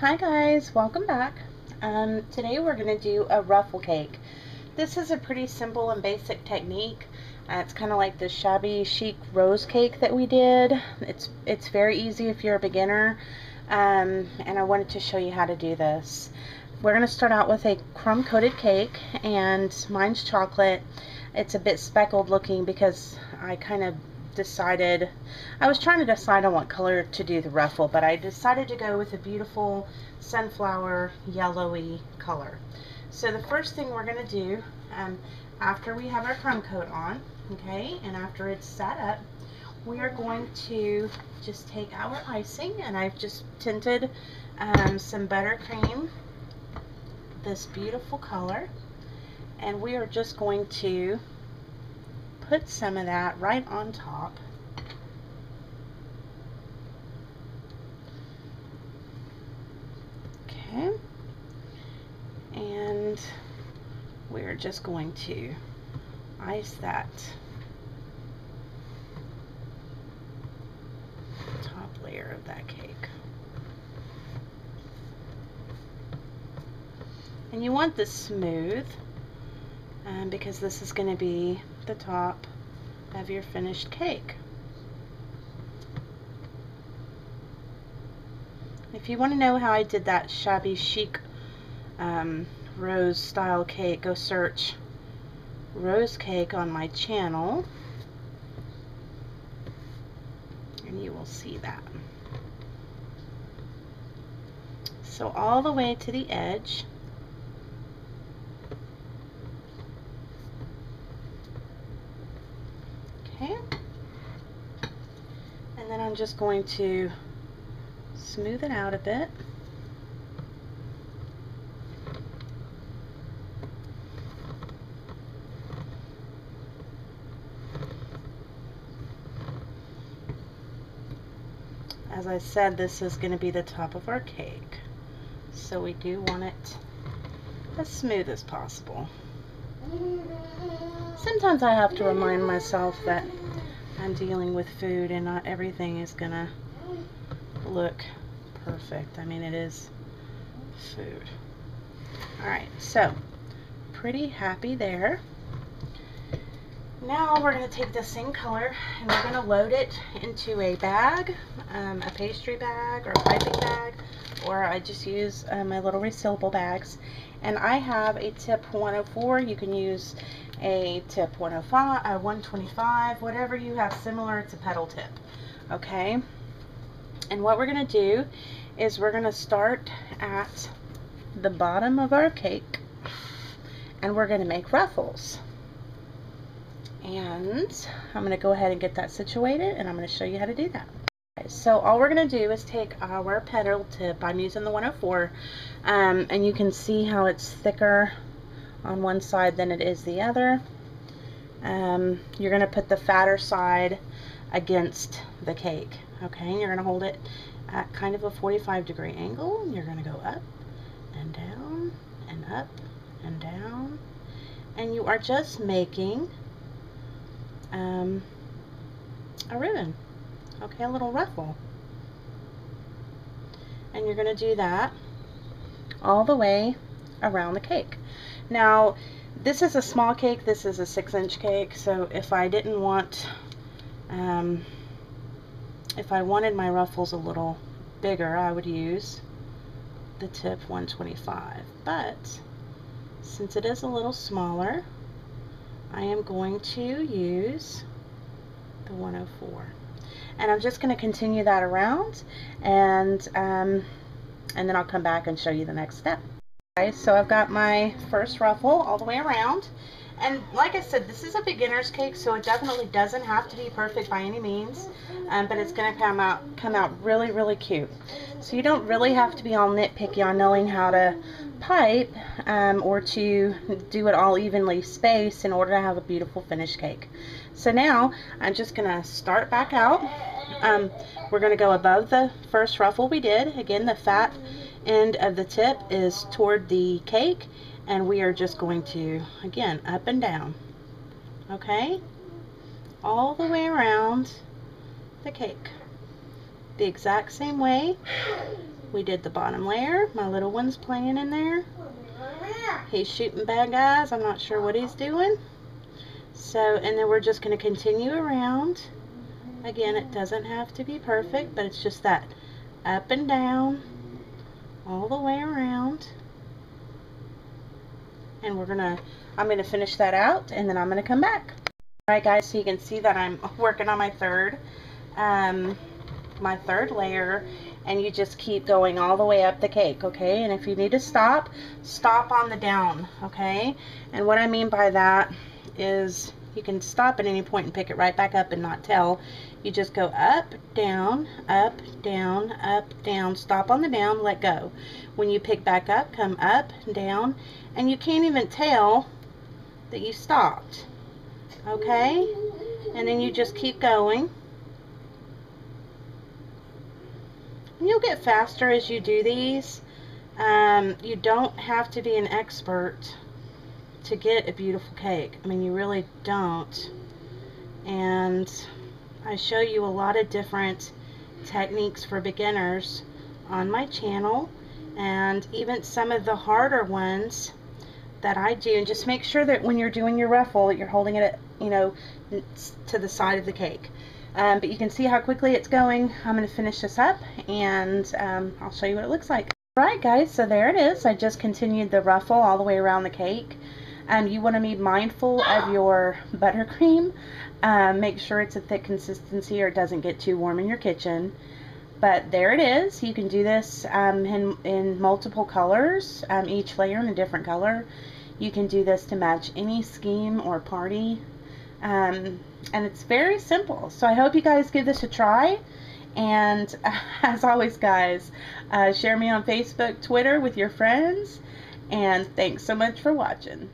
Hi guys, welcome back. Today we're going to do a ruffle cake. This is a pretty simple and basic technique. It's kind of like the shabby chic rose cake that we did. It's very easy if you're a beginner, and I wanted to show you how to do this. We're going to start out with a crumb coated cake, and mine's chocolate. It's a bit speckled looking because I was trying to decide on what color to do the ruffle, but I decided to go with a beautiful sunflower yellowy color. So the first thing we're going to do, after we have our crumb coat on, okay, and after it's set up, we are going to just take our icing, and I've just tinted some buttercream this beautiful color, and we are just going to put some of that right on top. Okay. And we're just going to ice that top layer of that cake. And you want this smooth because this is going to be the top of your finished cake. If you want to know how I did that shabby chic rose style cake, go search rose cake on my channel and you will see that. So all the way to the edge. Okay, and then I'm just going to smooth it out a bit. As I said, this is going to be the top of our cake, so we do want it as smooth as possible. Sometimes I have to remind myself that I'm dealing with food and not everything is gonna look perfect. I mean, it is food. Alright, so pretty happy there. Now we're going to take the same color and we're going to load it into a bag, a pastry bag or a piping bag, or I just use my little resealable bags. And I have a tip 104. You can use a tip 105, 125, whatever you have similar. It's a petal tip. Okay. And what we're going to do is we're going to start at the bottom of our cake and we're going to make ruffles. And I'm going to go ahead and get that situated and I'm going to show you how to do that. Okay, so all we're going to do is take our petal tip. I'm using the 104 and you can see how it's thicker on one side than it is the other. You're going to put the fatter side against the cake. Okay, and you're going to hold it at kind of a 45-degree angle. You're going to go up and down and up and down, and you are just making a ribbon, okay, a little ruffle. And you're going to do that all the way around the cake. Now, this is a small cake, this is a 6-inch cake, so if I didn't want, if I wanted my ruffles a little bigger, I would use the tip 125. But since it is a little smaller, I am going to use the 104. And I'm just going to continue that around, and then I'll come back and show you the next step. Okay, so I've got my first ruffle all the way around. And like I said, this is a beginner's cake, so it definitely doesn't have to be perfect by any means, but it's going to come out really, really cute. So you don't really have to be all nitpicky on knowing how to pipe or to do it all evenly spaced in order to have a beautiful finished cake. So now I'm just going to start back out. We're going to go above the first ruffle we did. Again, the fat end of the tip is toward the cake, and we are just going to, again, up and down, okay, all the way around the cake. The exact same way We did the bottom layer. My little one's playing in there. He's shooting bad guys. I'm not sure what he's doing. So, and then we're just going to continue around. Again, it doesn't have to be perfect, but it's just that up and down all the way around. And I'm gonna finish that out, and then I'm gonna come back. Alright guys, so you can see that I'm working on my third layer, and you just keep going all the way up the cake, okay? And if you need to stop on the down, okay? And what I mean by that is you can stop at any point and pick it right back up and not tell. You just go up, down, up, down, up, down, stop on the down, let go. When you pick back up, come up, down, and you can't even tell that you stopped, okay? And then you just keep going. And you'll get faster as you do these. You don't have to be an expert to get a beautiful cake. I mean, you really don't. And I show you a lot of different techniques for beginners on my channel, and even some of the harder ones that I do. And just make sure that when you're doing your ruffle, you're holding it, you know, to the side of the cake. But you can see how quickly it's going. I'm going to finish this up, and I'll show you what it looks like. Alright guys, so there it is. I just continued the ruffle all the way around the cake. You want to be mindful of your buttercream. Make sure it's a thick consistency or it doesn't get too warm in your kitchen. But there it is. You can do this in multiple colors, each layer in a different color. You can do this to match any scheme or party. And it's very simple. So I hope you guys give this a try. And as always guys, share me on Facebook, Twitter with your friends. And thanks so much for watching.